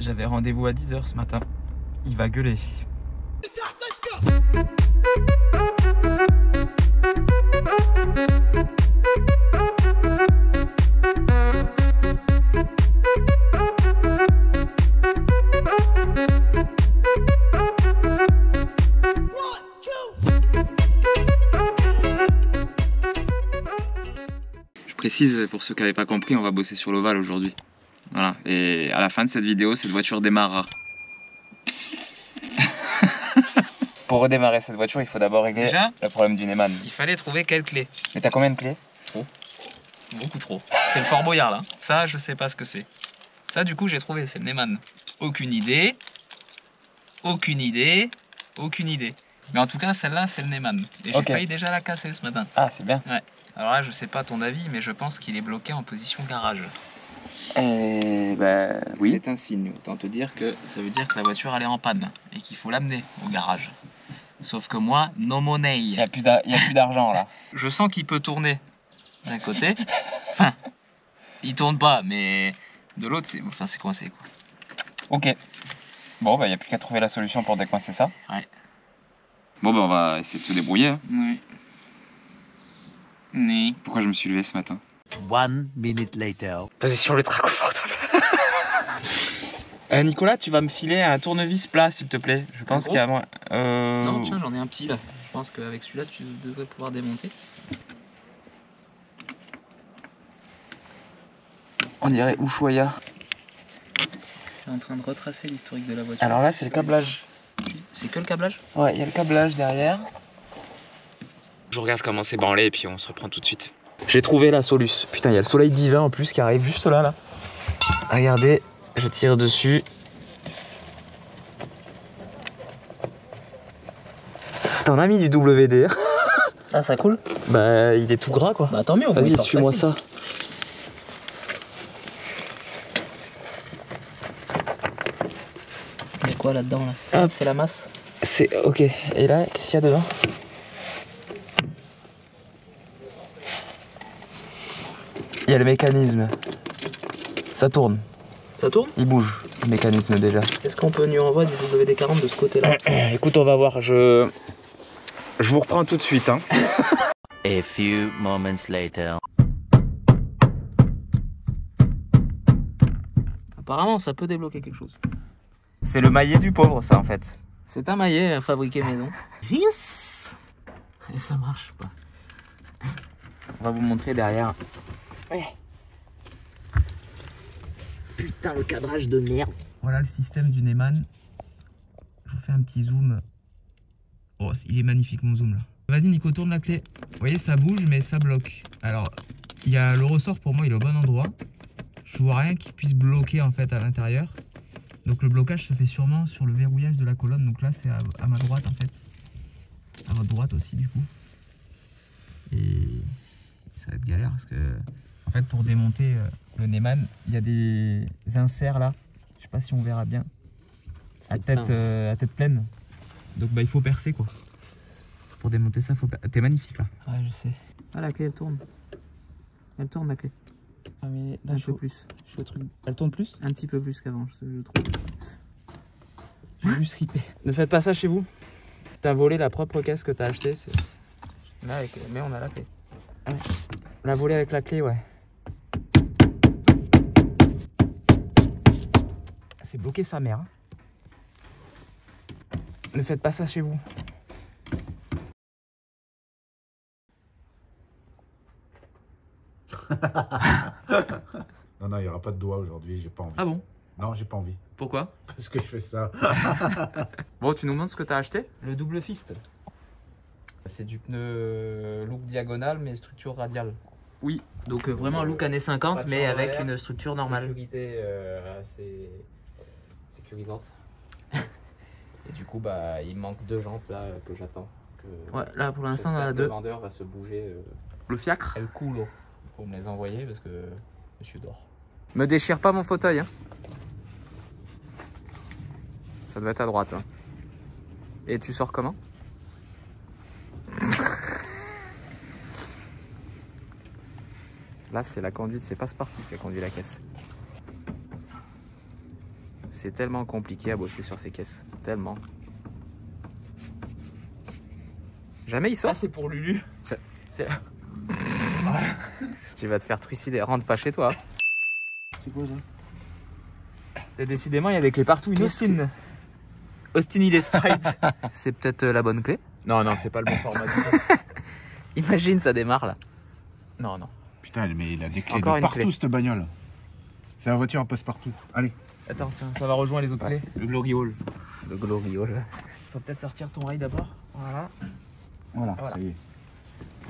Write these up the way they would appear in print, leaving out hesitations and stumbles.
J'avais rendez-vous à 10 h ce matin. Il va gueuler. Je précise, pour ceux qui n'avaient pas compris, on va bosser sur l'ovale aujourd'hui. Voilà, et à la fin de cette vidéo, cette voiture démarrera. Pour redémarrer cette voiture, il faut d'abord régler le problème du Neyman. Il fallait trouver quelle clé. Mais t'as combien de clés? Trop. Beaucoup trop. C'est le Fort Boyard là. Ça, je sais pas ce que c'est. Ça, du coup, j'ai trouvé, c'est le Neyman. Aucune idée. Aucune idée. Aucune idée. Mais en tout cas, celle-là, c'est le Neyman. Et j'ai failli déjà la casser ce matin. Ah, c'est bien. Ouais. Alors là, je sais pas ton avis, mais je pense qu'il est bloqué en position garage. Bah oui. C'est un signe. Autant te dire que ça veut dire que la voiture elle est en panne et qu'il faut l'amener au garage. Sauf que moi, no money. Il n'y a plus d'argent là. Je sens qu'il peut tourner d'un côté. Enfin, il tourne pas, mais de l'autre, c'est coincé quoi. Ok. Bon, bah il n'y a plus qu'à trouver la solution pour décoincer ça. Ouais. Bon, bah on va essayer de se débrouiller. Hein. Oui. Oui. Pourquoi je me suis levé ce matin? 1 minute later. Position ultra confortable. Nicolas, tu vas me filer un tournevis plat s'il te plaît. Je pense qu'il y a moins. Non, tiens, j'en ai un petit là. Je pense qu'avec celui-là, tu devrais pouvoir démonter. On dirait Ushuaïa. Je suis en train de retracer l'historique de la voiture. Alors là, c'est le câblage. C'est que le câblage? Ouais, il y a le câblage derrière. Je regarde comment c'est branlé et puis on se reprend tout de suite. J'ai trouvé la solution. Putain, il y a le soleil divin en plus qui arrive juste là. Regardez, je tire dessus. T'en as mis du WD. Ah, ça coule? Bah, il est tout gras quoi. Bah, tant mieux, on peut. Vas-y, suis-moi ça. Il y a quoi là-dedans là? Ah, c'est la masse. C'est ok. Et là, qu'est-ce qu'il y a dedans? Il y a le mécanisme. Ça tourne. Ça tourne? Il bouge, le mécanisme déjà. Est-ce qu'on peut lui envoyer du WD-40 de ce côté-là? Écoute, on va voir. Je vous reprends tout de suite. Hein. A few moments later. Apparemment, ça peut débloquer quelque chose. C'est le maillet du pauvre, ça, en fait. C'est un maillet fabriqué maison. Yes! Et ça marche pas. On va vous montrer derrière. Putain, le cadrage de merde. Voilà le système du Neyman. Je vous fais un petit zoom. Oh, il est magnifique mon zoom là. Vas-y Nico, tourne la clé. Vous voyez, ça bouge mais ça bloque. Alors, il y a le ressort pour moi, il est au bon endroit. Je vois rien qui puisse bloquer en fait à l'intérieur. Donc le blocage se fait sûrement sur le verrouillage de la colonne. Donc là, c'est à ma droite en fait. À votre droite aussi du coup. Et ça va être galère parce que en fait pour démonter le Neyman, il y a des inserts là. Je sais pas si on verra bien. À tête pleine. Donc bah il faut percer quoi. Pour démonter ça, faut percer. T'es magnifique là. Ouais, je sais. Ah, la clé elle tourne. Elle tourne la clé. Ah mais là Un peu plus. le truc. Elle tourne plus? Un petit peu plus qu'avant, je trouve. J'ai juste ripé. Ne faites pas ça chez vous. T'as volé la propre caisse que t'as acheté. Là, mais on a la clé. Ah ouais. La voler avec la clé, ouais. C'est bloqué sa mère. Ne faites pas ça chez vous. Non, il n'y aura pas de doigt aujourd'hui, j'ai pas envie. Ah bon? Non, j'ai pas envie. Pourquoi? Parce que je fais ça. Bon, tu nous montres ce que t'as acheté? Le double fist. C'est du pneu look diagonal mais structure radiale. Oui, donc vraiment look années 50 mais avec une structure normale. Sécurité assez sécurisante. Et du coup, bah, il manque 2 jantes là que j'attends. Ouais, là pour l'instant on en a 2. Le vendeur va se bouger. Le fiacre? El culo. Pour me les envoyer parce que monsieur dort. Me déchire pas mon fauteuil. Hein. Ça doit être à droite. Hein. Et tu sors comment? Là, c'est la conduite, c'est Passepartout qui a conduit la caisse. C'est tellement compliqué à bosser sur ces caisses. Tellement. Jamais il sort. Ah, c'est pour Lulu. Tu vas te faire trucider. Rentre pas chez toi. C'est quoi ça? Décidément, il y a des clés partout. Une Austin. Austin, il est Sprite. C'est peut-être la bonne clé? Non, non, c'est pas le bon format. Imagine, ça démarre là. Non, non. Putain, mais il a des clés Encore de une partout, clé. cette bagnole. C'est la voiture, elle passe partout. Allez. Attends, tiens, ça va rejoindre les autres clés. Le Glory Hall. Le Glory Hall. Faut peut-être sortir ton rail d'abord. Voilà. Voilà, Voilà. ça y est.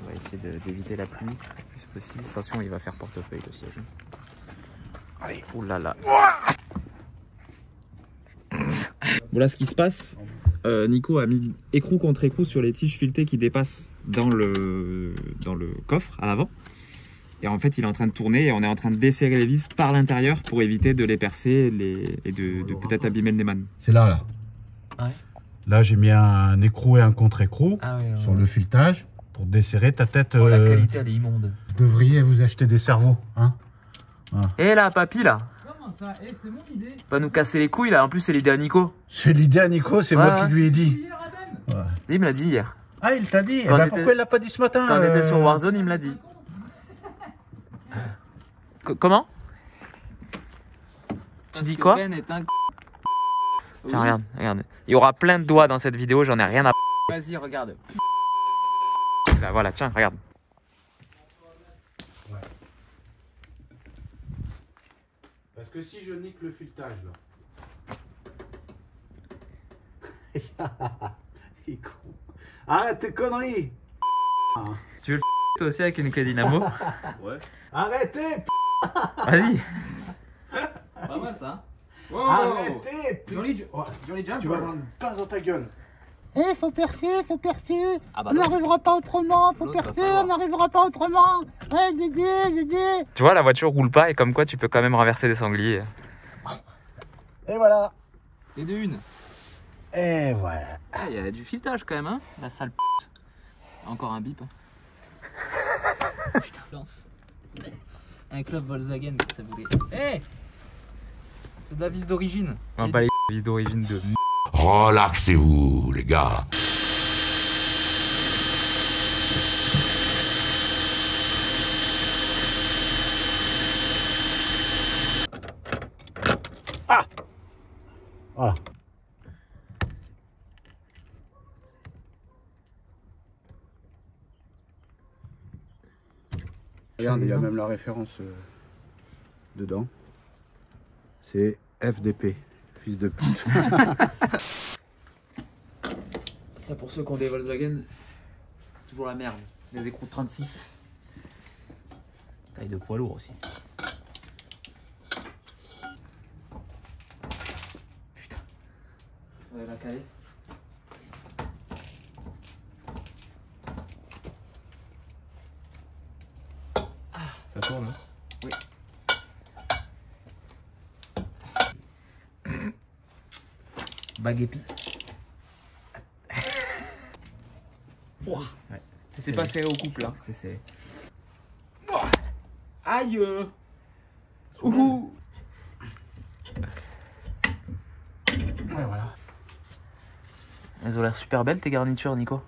On va essayer d'éviter la pluie le plus possible. Attention, il va faire portefeuille le siège. Allez. Ouh là là. Voilà ce qui se passe. Nico a mis écrou contre écrou sur les tiges filetées qui dépassent dans le coffre à l'avant. Et en fait, il est en train de tourner et on est en train de desserrer les vis par l'intérieur pour éviter de les percer et de peut-être abîmer le Neyman. C'est là. Ouais. Là, j'ai mis un écrou et un contre-écrou Ah ouais, sur le filetage pour desserrer ta tête. Oh, la qualité, elle est immonde. Vous devriez vous acheter des cerveaux, hein? Et là, papy là. Comment ça? C'est mon idée. Pas nous casser les couilles là. En plus, c'est l'idée à Nico. C'est l'idée à Nico, c'est Ouais, moi ouais. qui lui ai dit. Ouais. Il me l'a dit hier. Ah, il t'a dit? Quand on était- Pourquoi il l'a pas dit ce matin? Quand on était sur Warzone, il me l'a dit. Comment? Tu dis quoi? Ben est un... Tiens, regarde, regarde. Il y aura plein de doigts dans cette vidéo, j'en ai rien à... Vas-y, regarde. Là, voilà, tiens, regarde. Parce que si je nique le filetage, là. Il est con. Arrête tes conneries! Tu veux le toi aussi avec une clé dynamo? Ouais. Arrêtez! Vas-y. Pas mal ça. Wow. Arrêtez! Jump. Tu vas avoir une pince dans ta gueule. Faut percer, faut percer. Ah bah On non. n'arrivera pas autrement, faut L'autre va percer, falloir. on n'arrivera pas autrement. Ouais, Dédé. Tu vois, la voiture roule pas et comme quoi tu peux quand même renverser des sangliers. Et voilà. Et de une. Et voilà. Ah, il y a du filetage quand même, hein. La sale p***. Encore un bip. Putain, lance. Un club Volkswagen, ça voulait. Hé, c'est de la vis d'origine. Non, pas les vis d'origine de... Relaxez-vous, les gars. Voilà. Regarde, il y a même la référence dedans. C'est FDP, fils de pute. Ça, pour ceux qui ont des Volkswagen, c'est toujours la merde. Les écrous de 36. Taille de poids lourd aussi. Putain. On va la caler. Ça tourne, hein? Oui. Bague épi. Ouais, c'est pas serré au couple là. C'était serré. Aïe. Ouhou. Ouais, voilà. Elles ont l'air super belles tes garnitures, Nico.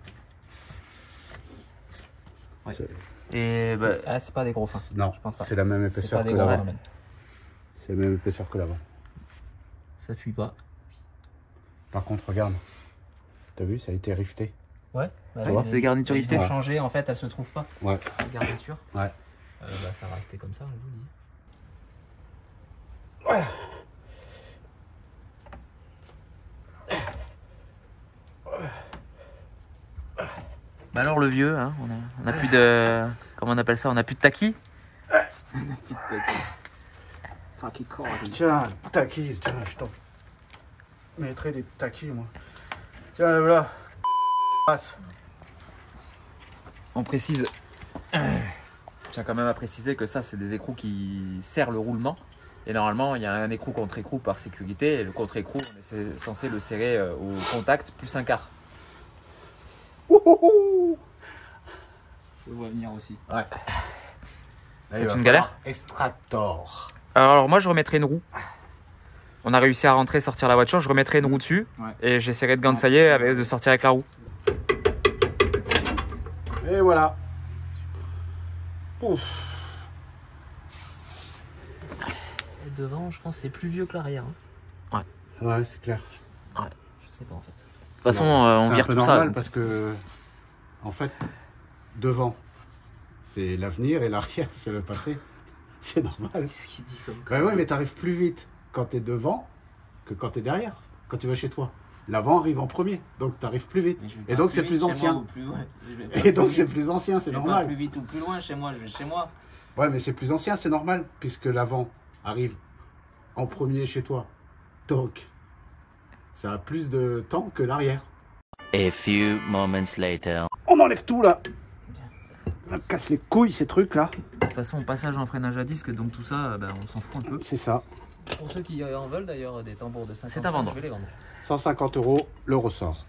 Ouais. Et bah, Ah, c'est pas des gros fins. Non, Je pense pas. c'est la même C'est épaisseur pas que des gros l'avant. fins. C'est la même épaisseur que l'avant. Ça fuit pas. Par contre, regarde. T'as vu, ça a été rifté. Ouais. Bah, c'est des garnitures il faut riftées. changer, en fait, elles se trouvent pas. Ouais. Les garnitures. Ouais. Bah, ça va rester comme ça, je vous dis. Bah alors le vieux, hein, on a plus de... Comment on appelle ça? On a plus de taquis? Tiens, taquis, tiens, je t'en mettrai des taquis, moi. Tiens, voilà. Passe. On précise... Je tiens quand même à préciser que ça, c'est des écrous qui serrent le roulement. Et normalement, il y a un écrou contre écrou par sécurité. Et le contre écrou, on est censé le serrer au contact plus un quart. Ouhouhou. Je le vois venir aussi. Ouais. C'est une galère? Extractor. Alors moi, je remettrai une roue. On a réussi à rentrer, sortir la voiture. Je remettrai une roue dessus Ouais. et j'essaierai de gansailler, de sortir avec la roue. Et voilà. Ouf. Et devant, je pense que c'est plus vieux que l'arrière. Hein. Ouais, c'est clair. Je sais pas en fait. De toute façon, on vire c'est un peu tout normal ça. parce que, en fait, devant, c'est l'avenir et l'arrière, c'est le passé. C'est normal. Qu'est-ce qu'il dit comme Ouais, ouais, mais t'arrives plus vite quand t'es devant que quand t'es derrière, quand tu vas chez toi. L'avant arrive en premier, donc t'arrives plus vite. Et donc c'est plus ancien. Et donc c'est plus ancien, c'est normal. plus vite ou plus loin chez moi, je vais chez moi. Ouais, mais c'est plus ancien, c'est normal, puisque l'avant arrive en premier chez toi. Donc, ça a plus de temps que l'arrière. A few moments later. On enlève tout là. Ça me casse les couilles ces trucs là. De toute façon, passage en freinage à disque, donc tout ça, on s'en fout un peu. C'est ça. Pour ceux qui en veulent d'ailleurs, des tambours de 50 C'est à vendre. je vais les vendre. 150 € le ressort.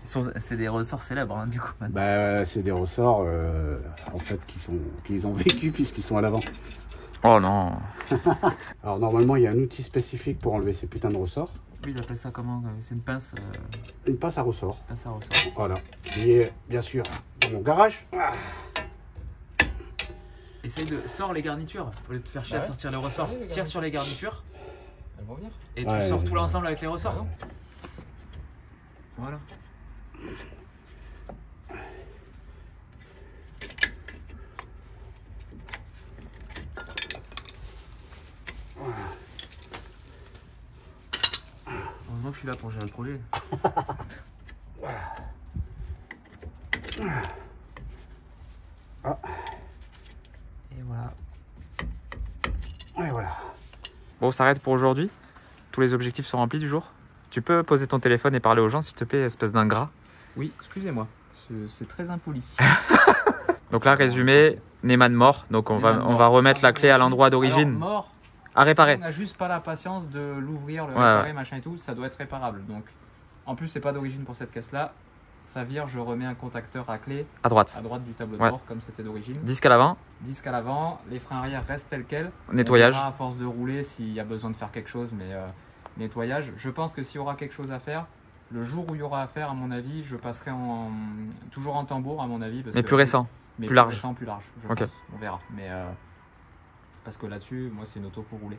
C'est des ressorts célèbres, hein, du coup. Maintenant. Bah, c'est des ressorts en fait qu'ils ont vécu puisqu'ils sont à l'avant. Oh non. Alors normalement il y a un outil spécifique pour enlever ces putains de ressorts. Oui, ils appellent ça comment? C'est une pince, Une pince à ressort. pince à ressort. Voilà. Qui est bien sûr dans mon garage. Ah. Essaye de... Sors les garnitures, au lieu de te faire chier à sortir les ressorts. Tire sur les garnitures. Elles vont venir. Et tu Ouais, sors tout ouais. l'ensemble avec les ressorts. Voilà. Heureusement que je suis là pour gérer le projet. Et voilà. Et voilà. Bon, on s'arrête pour aujourd'hui. Tous les objectifs sont remplis du jour. Tu peux poser ton téléphone et parler aux gens, s'il te plaît, espèce d'ingrat. Oui, excusez-moi. C'est très impoli. Donc là, résumé, Neyman mort. Donc on va remettre la clé à l'endroit d'origine. Mort, À réparer. on n'a juste pas la patience de l'ouvrir, le Ouais, réparer, ouais. machin et tout. Ça doit être réparable. Donc, en plus, c'est pas d'origine pour cette caisse-là. Ça vire, je remets un contacteur à clé À droite. à droite du tableau de Ouais. bord, comme c'était d'origine. Disque à l'avant. Disque à l'avant, les freins arrière restent tels quels. Nettoyage. On verra à force de rouler s'il y a besoin de faire quelque chose, mais nettoyage. Je pense que s'il y aura quelque chose à faire, le jour où il y aura à faire, à mon avis, je passerai toujours en tambour, à mon avis. Parce Mais que- plus récent. mais plus large. récent, plus large, je Ok. pense. On verra. Mais parce que là-dessus, moi, c'est une auto pour rouler.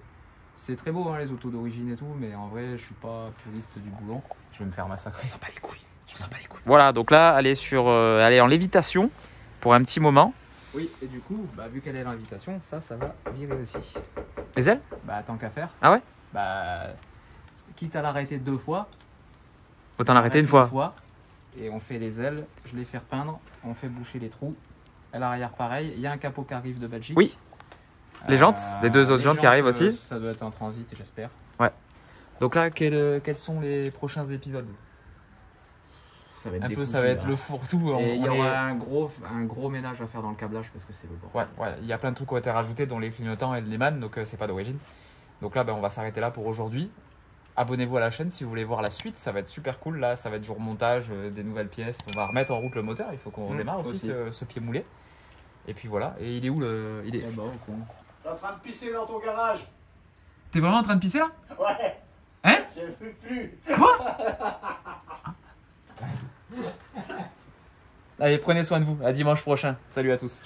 C'est très beau, hein, les autos d'origine et tout, mais en vrai, je suis pas puriste du boulon. Je vais me faire massacrer. Ça pas les couilles. On s'en bat les couilles. Voilà, donc là, elle est en lévitation pour un petit moment. Oui, et du coup, bah, vu qu'elle est l'invitation, ça va virer aussi. Les ailes? Bah, tant qu'à faire. Ah ouais? Bah, quitte à l'arrêter 2 fois. Autant l'arrêter une arrête fois. Et on fait les ailes, je les fais repeindre, on fait boucher les trous. À l'arrière, pareil. Il y a un capot qui arrive de Belgique. Oui. Les jantes, les deux autres les jantes qui arrivent aussi. Ça doit être en transit, j'espère. Donc là, Quels sont les prochains épisodes? Ça va être Un peu, ça va être le fourre-tout. Et il y aura un gros ménage à faire dans le câblage parce que c'est le bord. Ouais, il y a plein de trucs qui ont été rajoutés, dont les clignotants et le Neyman, donc c'est pas d'origine. Donc là, on va s'arrêter là pour aujourd'hui. Abonnez-vous à la chaîne si vous voulez voir la suite, ça va être super cool. Là, ça va être du remontage, des nouvelles pièces. On va remettre en route le moteur, il faut qu'on redémarre aussi ce pied moulé. Et puis voilà. Et il est où le. Il est... Là-bas, au fond. Je suis en train de pisser dans ton garage. T'es vraiment en train de pisser là? Ouais. Hein? J'ai vu plus. Allez, prenez soin de vous. À dimanche prochain. Salut à tous.